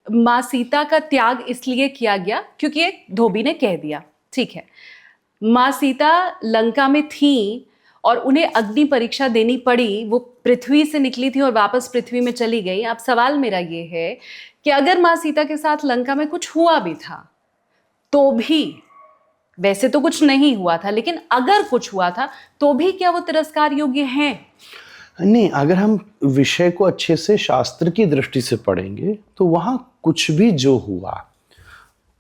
माँ सीता का त्याग इसलिए किया गया क्योंकि एक धोबी ने कह दिया, ठीक है। माँ सीता लंका में थी और उन्हें अग्नि परीक्षा देनी पड़ी, वो पृथ्वी से निकली थी और वापस पृथ्वी में चली गई। अब सवाल मेरा ये है कि अगर माँ सीता के साथ लंका में कुछ हुआ भी था तो भी, वैसे तो कुछ नहीं हुआ था, लेकिन अगर कुछ हुआ था तो भी क्या वो तिरस्कार योग्य हैं? नहीं, अगर हम विषय को अच्छे से शास्त्र की दृष्टि से पढ़ेंगे तो वहां कुछ भी जो हुआ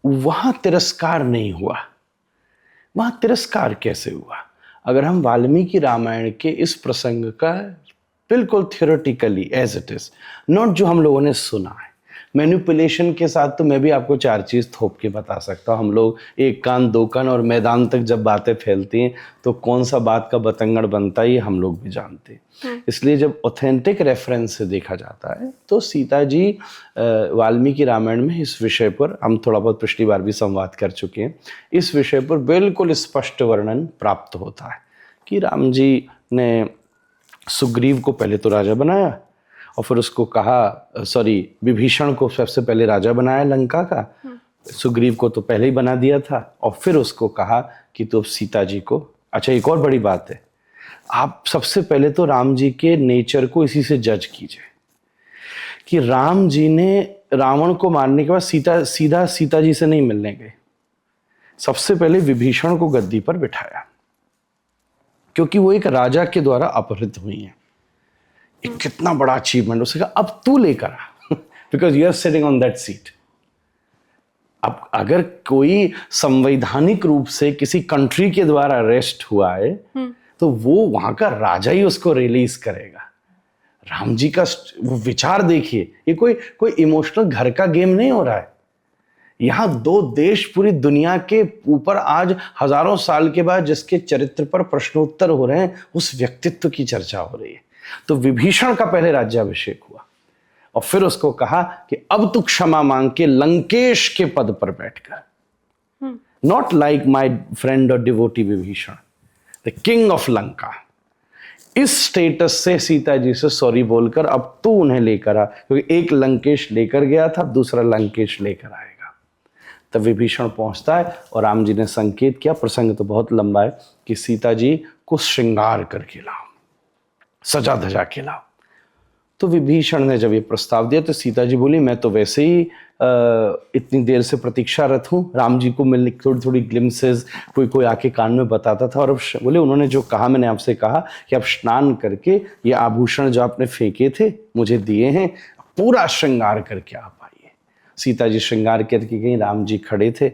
वहां तिरस्कार नहीं हुआ। वहां तिरस्कार कैसे हुआ? अगर हम वाल्मीकि रामायण के इस प्रसंग का बिल्कुल theoretically as it is, not जो हम लोगों ने सुना है, मैनिपुलेशन के साथ तो मैं भी आपको चार चीज थोप के बता सकता हूँ। हम लोग एक कान दो कान और मैदान तक जब बातें फैलती हैं तो कौन सा बात का बतंगड़ बनता है ये हम लोग भी जानते हैं। इसलिए जब ऑथेंटिक रेफरेंस से देखा जाता है तो सीता जी वाल्मीकि रामायण में इस विषय पर हम थोड़ा बहुत पिछली बार भी संवाद कर चुके हैं। इस विषय पर बिल्कुल स्पष्ट वर्णन प्राप्त होता है कि राम जी ने सुग्रीव को पहले तो राजा बनाया और फिर उसको कहा, विभीषण को सबसे पहले राजा बनाया लंका का, सुग्रीव को तो पहले ही बना दिया था, और फिर उसको कहा कि तो सीता जी को, अच्छा एक और बड़ी बात है, आप सबसे पहले तो राम जी के नेचर को इसी से जज कीजिए कि राम जी ने रावण को मारने के बाद सीधा सीता जी से नहीं मिलने गए, सबसे पहले विभीषण को गद्दी पर बिठाया क्योंकि वो एक राजा के द्वारा अपहृत हुई है। एक कितना बड़ा अचीवमेंट। उसने कहा अब तू लेकर आ because you are sitting on that seat. अब अगर कोई संवैधानिक रूप से किसी कंट्री के द्वारा अरेस्ट हुआ है तो वो वहां का राजा ही उसको रिलीज करेगा। राम जी का वो विचार देखिए, ये कोई इमोशनल घर का गेम नहीं हो रहा है। यहां दो देश पूरी दुनिया के ऊपर आज हजारों साल के बाद जिसके चरित्र पर प्रश्नोत्तर हो रहे हैं, उस व्यक्तित्व की चर्चा हो रही है। तो विभीषण का पहले राज्याभिषेक हुआ और फिर उसको कहा कि अब तू क्षमा मांग के लंकेश के पद पर बैठकर, नॉट लाइक माय फ्रेंड और devotee Vibhishan, the king of Lanka. इस स्टेटस से सीता जी से सॉरी बोलकर अब तू उन्हें लेकर आ, क्योंकि एक लंकेश लेकर गया था, दूसरा लंकेश लेकर आएगा। तब विभीषण पहुंचता है और राम जी ने संकेत किया, प्रसंग तो बहुत लंबा है, कि सीता जी को श्रृंगार करके लाओ, सजा धजा के लाओ। तो विभीषण ने जब ये प्रस्ताव दिया तो सीता जी बोली मैं तो वैसे ही इतनी देर से प्रतीक्षारत हूँ, राम जी को मिलने थोड़ी थोड़ी ग्लिम्सेस कोई आके कान में बताता था, और अब बोले उन्होंने जो कहा, मैंने आपसे कहा कि आप स्नान करके ये आभूषण जो आपने फेंके थे मुझे दिए हैं, पूरा श्रृंगार करके आप आइए। सीता जी श्रृंगार करके गई, राम जी खड़े थे,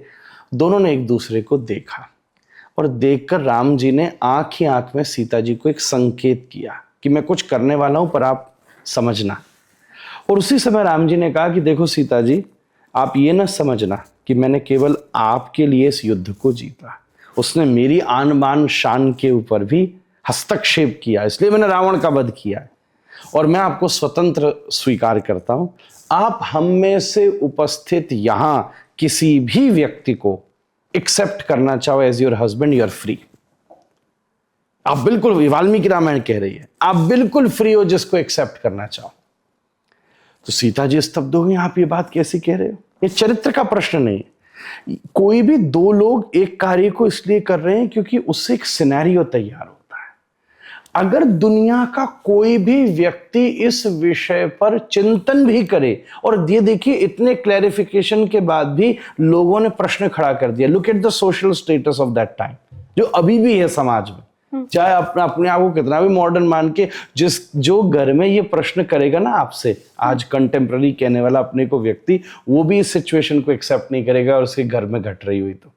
दोनों ने एक दूसरे को देखा और देखकर राम जी ने आंख ही आंख में सीता जी को एक संकेत किया कि मैं कुछ करने वाला हूं पर आप समझना। और उसी समय राम जी ने कहा कि देखो सीता जी, आप ये ना समझना कि मैंने केवल आपके लिए इस युद्ध को जीता, उसने मेरी आन बान शान के ऊपर भी हस्तक्षेप किया, इसलिए मैंने रावण का वध किया है और मैं आपको स्वतंत्र स्वीकार करता हूं। आप हम में से उपस्थित यहां किसी भी व्यक्ति को एक्सेप्ट करना चाहो as your husband, you are free. आप बिल्कुल, वाल्मीकि रामायण कह रही है, आप बिल्कुल फ्री हो जिसको एक्सेप्ट करना चाहो। तो सीता जी स्तब्ध हो गई, आप ये बात कैसे कह रहे हो? ये चरित्र का प्रश्न नहीं। कोई भी दो लोग एक कार्य को इसलिए कर रहे हैं क्योंकि उससे एक सिनेरियो तैयार होता है। अगर दुनिया का कोई भी व्यक्ति इस विषय पर चिंतन भी करे, और ये देखिए इतने क्लैरिफिकेशन के बाद भी लोगों ने प्रश्न खड़ा कर दिया। Look at the social status of that time, जो अभी भी है समाज में, चाहे अपने आप को कितना भी मॉडर्न मान के, जो घर में ये प्रश्न करेगा ना आपसे, आज कंटेम्प्ररी कहने वाला अपने को व्यक्ति, वो भी इस सिचुएशन को एक्सेप्ट नहीं करेगा और उसके घर में घट रही हुई तो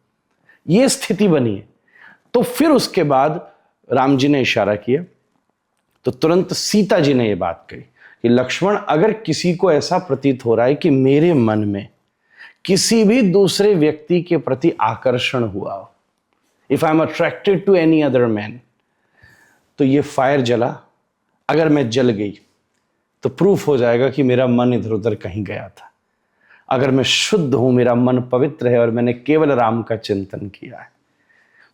ये स्थिति बनी है। तो फिर उसके बाद राम जी ने इशारा किया तो तुरंत सीता जी ने यह बात कही कि लक्ष्मण, अगर किसी को ऐसा प्रतीत हो रहा है कि मेरे मन में किसी भी दूसरे व्यक्ति के प्रति आकर्षण हुआ हो, if I am attracted to any other man, तो ये फायर जला, अगर मैं जल गई तो प्रूफ हो जाएगा कि मेरा मन इधर उधर कहीं गया था। अगर मैं शुद्ध हूं, मेरा मन पवित्र है और मैंने केवल राम का चिंतन किया है।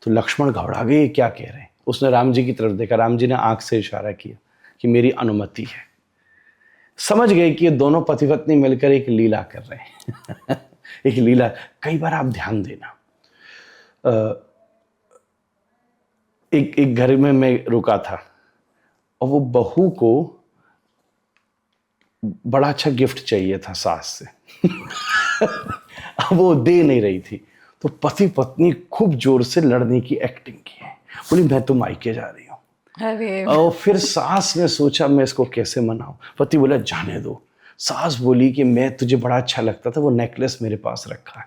तो लक्ष्मण घबरा गए, क्या कह रहे हैं? उसने राम जी की तरफ देखा, राम जी ने आंख से इशारा किया कि मेरी अनुमति है। समझ गए कि ये दोनों पति पत्नी मिलकर एक लीला कर रहे हैं। एक लीला। कई बार आप ध्यान देना, एक घर में मैं रुका था और वो बहू को बड़ा अच्छा गिफ्ट चाहिए था सास से। अब वो दे नहीं रही थी, तो पति पत्नी खूब जोर से लड़ने की एक्टिंग की है। बोली मैं तो मायके जा रही हूँ। अरे और फिर सास ने सोचा मैं इसको कैसे मनाऊं। पति बोला जाने दो। सास बोली कि मैं तुझे बड़ा अच्छा लगता था, वो नेकलेस मेरे पास रखा है।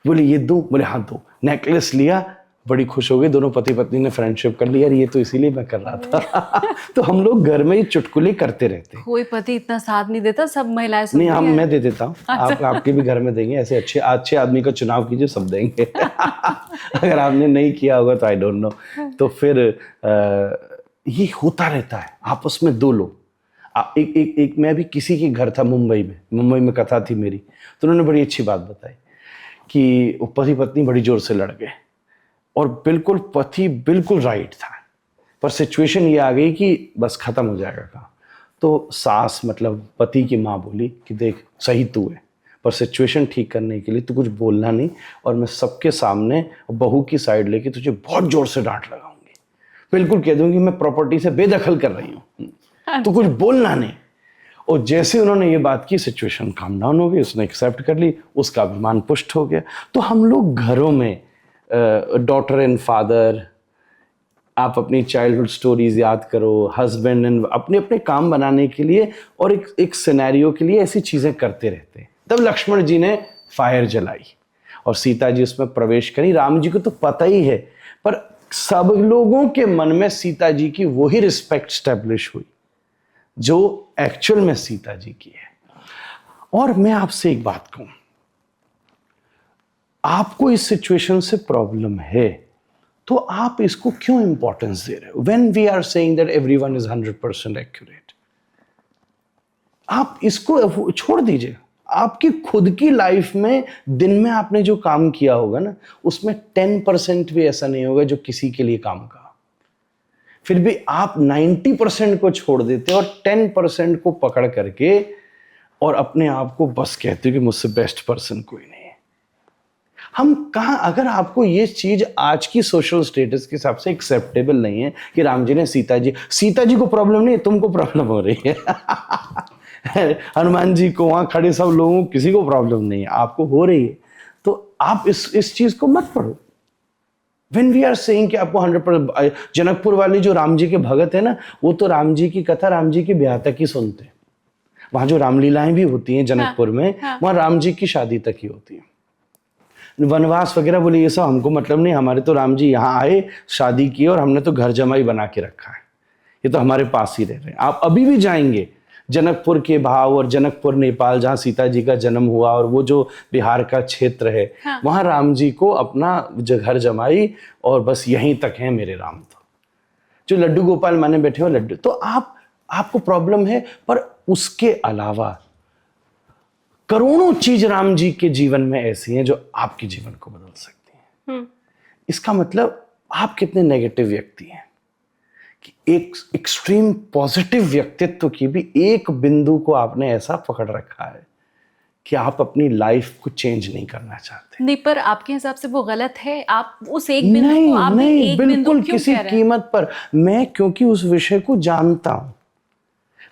बोले ये दो? बोले हाँ दो। नेकलेस लिया, बड़ी खुश हो गई। दोनों पति पत्नी ने फ्रेंडशिप कर ली। यार ये तो इसीलिए मैं कर रहा था। तो हम लोग घर में ही चुटकुले करते रहते हैं। कोई पति इतना साथ नहीं देता, सब महिलाएं सुनती नहीं, हैं। मैं दे देता हूँ। आपके भी घर में देंगे। ऐसे अच्छे आदमी का चुनाव कीजिए, सब देंगे। अगर आपने नहीं किया होगा तो आई डोंट नो। तो फिर ये होता रहता है आपस में दो लोग। एक मैं भी किसी के घर था मुंबई में कथा थी मेरी, तो उन्होंने बड़ी अच्छी बात बताई कि पति पत्नी बड़ी जोर से लड़ गए और बिल्कुल पति बिल्कुल राइट था, पर सिचुएशन ये आ गई कि बस खत्म हो जाएगा काम। तो सास मतलब पति की माँ बोली कि देख सही तू है, पर सिचुएशन ठीक करने के लिए तू कुछ बोलना नहीं, और मैं सबके सामने बहू की साइड लेके तुझे बहुत जोर से डांट लगाऊंगी। बिल्कुल कह दूंगी मैं प्रॉपर्टी से बेदखल कर रही हूँ, तो कुछ बोलना नहीं। और जैसे उन्होंने ये बात की, सिचुएशन काम डाउन हो गई, उसने एक्सेप्ट कर ली, उसका अभिमान पुष्ट हो गया। तो हम लोग घरों में डॉटर एंड फादर, आप अपनी चाइल्डहुड स्टोरीज याद करो, हस्बैंड एंड अपने अपने काम बनाने के लिए और एक सिनेरियो के लिए ऐसी चीजें करते रहते हैं। तब लक्ष्मण जी ने फायर जलाई और सीता जी उसमें प्रवेश करी। राम जी को तो पता ही है, पर सब लोगों के मन में सीता जी की वही रिस्पेक्ट स्टैब्लिश हुई जो एक्चुअल में सीता जी की है। और मैं आपसे एक बात कहूं, आपको इस सिचुएशन से प्रॉब्लम है तो आप इसको क्यों इंपॉर्टेंस दे रहे हो? When we are saying that everyone is 100% accurate, आप इसको छोड़ दीजिए। आपकी खुद की लाइफ में दिन में आपने जो काम किया होगा ना, उसमें 10% भी ऐसा नहीं होगा जो किसी के लिए काम का। फिर भी आप 90% को छोड़ देते और 10% को पकड़ करके और अपने आप को बस कहते हो कि मुझसे बेस्ट पर्सन कोई नहीं है। हम कहाँ, अगर आपको ये चीज आज की सोशल स्टेटस के हिसाब से एक्सेप्टेबल नहीं है कि राम जी ने सीता जी को प्रॉब्लम नहीं है, तुमको प्रॉब्लम हो रही है। हनुमान जी को, वहां खड़े सब लोगों को किसी को प्रॉब्लम नहीं है, आपको हो रही है। तो आप इस चीज को मत पढ़ो। When we are saying कि आपको 100%, जनकपुर वाले जो राम जी के भगत है ना, वो तो राम जी की कथा राम जी के ब्याह तक ही सुनते हैं। वहां जो रामलीलाएं भी होती हैं जनकपुर में, वहां राम जी की शादी तक ही होती है। वनवास वगैरह बोले ये सब हमको मतलब नहीं, हमारे तो राम जी यहाँ आए, शादी की और हमने तो घर जमाई बना के रखा है, ये तो हमारे पास ही रह रहे हैं। आप अभी भी जाएंगे जनकपुर के भाव और जनकपुर नेपाल जहाँ सीता जी का जन्म हुआ और वो जो बिहार का क्षेत्र है, वहां राम जी को अपना घर जमाई और बस यहीं तक है मेरे राम। तो जो लड्डू गोपाल माने बैठे हो लड्डू, तो आपको प्रॉब्लम है, पर उसके अलावा करोड़ों चीज राम जी के जीवन में ऐसी हैं जो आपके जीवन को बदल सकती हैं। इसका मतलब आप कितने नेगेटिव व्यक्ति हैं कि एक एक्सट्रीम पॉजिटिव व्यक्तित्व की भी एक बिंदु को आपने ऐसा पकड़ रखा है कि आप अपनी लाइफ को चेंज नहीं करना चाहते। नहीं, पर आपके हिसाब से वो गलत है। आप उस एक बिंदु को, आप भी एक बिंदु बिल्कुल क्यों किसी कह रहे हैं? कीमत पर। मैं क्योंकि उस विषय को जानता हूं,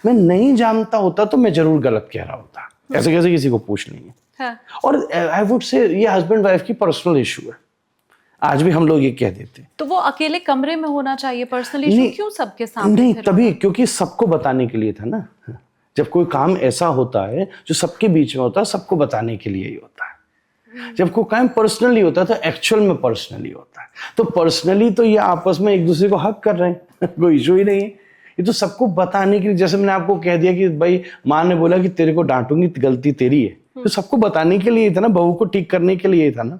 मैं नहीं जानता होता तो मैं जरूर गलत कह रहा होता। ऐसे कैसे किसी को पूछ लेंगे। हाँ। और आई वुड से ये हस्बैंड वाइफ की पर्सनल इशू है, आज भी हम लोग ये कह देते हैं। तो वो अकेले कमरे में होना चाहिए, पर्सनल इशू क्यों सबके सामने? नहीं, फिर तभी क्योंकि सबको बताने के लिए था ना। जब कोई काम ऐसा होता है जो सबके बीच में होता है, सबको बताने के लिए ही होता है। जब कोई काम पर्सनली होता है तो एक्चुअल में पर्सनली होता है। तो पर्सनली तो ये आपस में एक दूसरे को हक कर रहे हैं, कोई इशू ही नहीं है। ये तो सबको बताने के लिए, जैसे मैंने आपको कह दिया कि भाई माँ ने बोला कि तेरे को डांटूंगी, गलती तेरी है, तो सबको बताने के लिए था ना, बहू को ठीक करने के लिए था ना।